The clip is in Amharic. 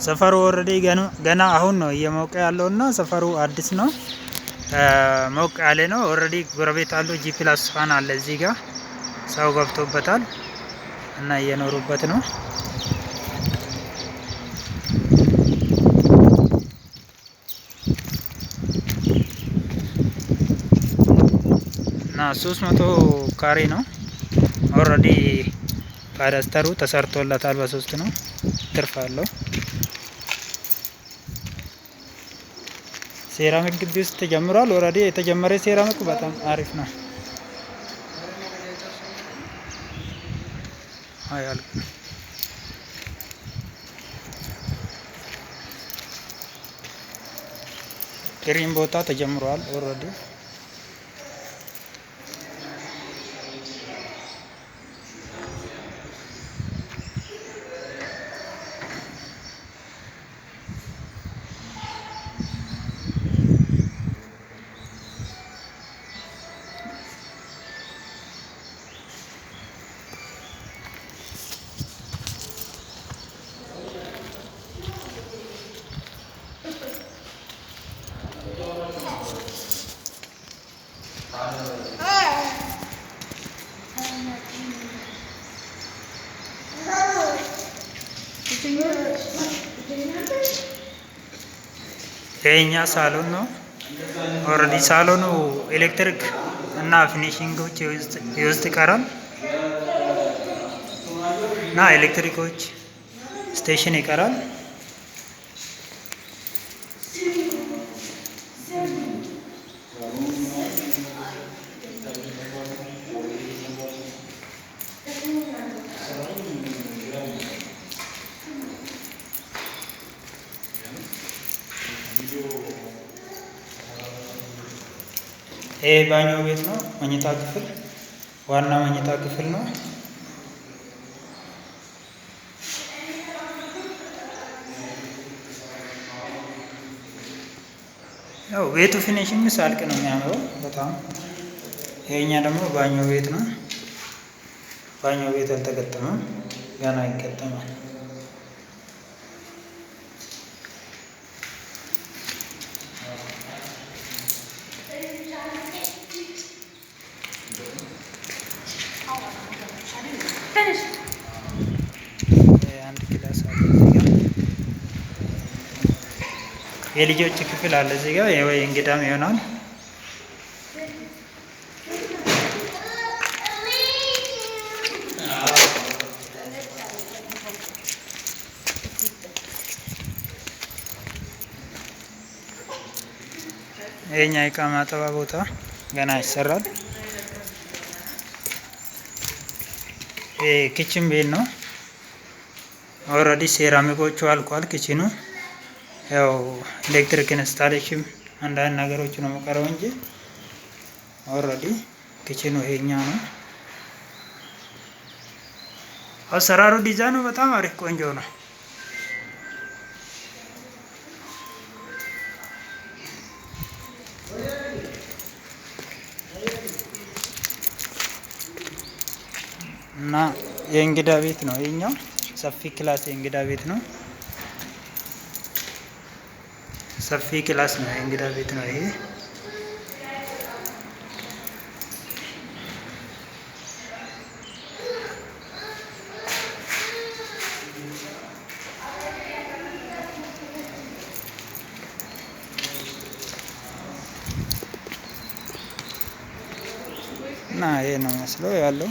ሰፈሩ ኦልሬዲ ገና አሁን ነው እየሞቀ ያለውና ሰፈሩ አዲስ ነው። ሞቅ ያለ ነው። ኦልሬዲ ጎረቤት አሉ። G+1 አለ እዚህ ጋር ሰው ገብቶበታል እና እየኖሩበት ነው። እና 300 ካሬ ነው። ኦልሬዲ ካዳስተሩ ተሰርቶለታል። በ3 ነው። ትርፍ አለው። ሴራሚክ ግቢ ውስጥ ተጀምሯል። ኦልሬዲ የተጀመረ ሴራሚክ በጣም አሪፍ ነው። አያል ግሪን ቦታ ተጀምሯል ኦልሬዲ። የኛ ሳሎን ነው። ኦልሬዲ ሳሎኑ ኤሌክትሪክ እና ፊኒሺንጎች የውስጥ ይቀራል እና ኤሌክትሪኮች ስቴሽን ይቀራል። ይሄ ባኞ ቤት ነው። መኝታ ክፍል ዋና መኝታ ክፍል ነው። ያው ቤቱ ፊኒሽንግ ሳልቅ ነው የሚያምረው በጣም። ይሄኛ ደግሞ ባኞ ቤት ነው። ባኞ ቤት አልተገጠመም፣ ገና ይገጠማል። አንድ ክላስ አለ እዚህ ጋር። የልጆች ክፍል አለ እዚህ ጋር። ወይ እንግዳም ይሆናል። ይሄኛ እቃ ማጠባ ቦታ ገና ይሰራል። ኪችን ቤት ነው። ኦልሬዲ ሴራሚኮቹ አልቋል። ኪችኑ ያው ኤሌክትሪክ ኢንስታሌሽን አንዳንድ ነገሮች ነው መቀረው እንጂ ኦልሬዲ ኪችኑ ይሄኛ ነው። አሰራሩ ዲዛይኑ በጣም አሪፍ ቆንጆ ነው። እና የእንግዳ ቤት ነው ይሄኛው። ሰፊ ክላስ የእንግዳ ቤት ነው። ሰፊ ክላስ ነው የእንግዳ ቤት ነው ይሄ። እና ይሄ ነው መስሎ ያለው።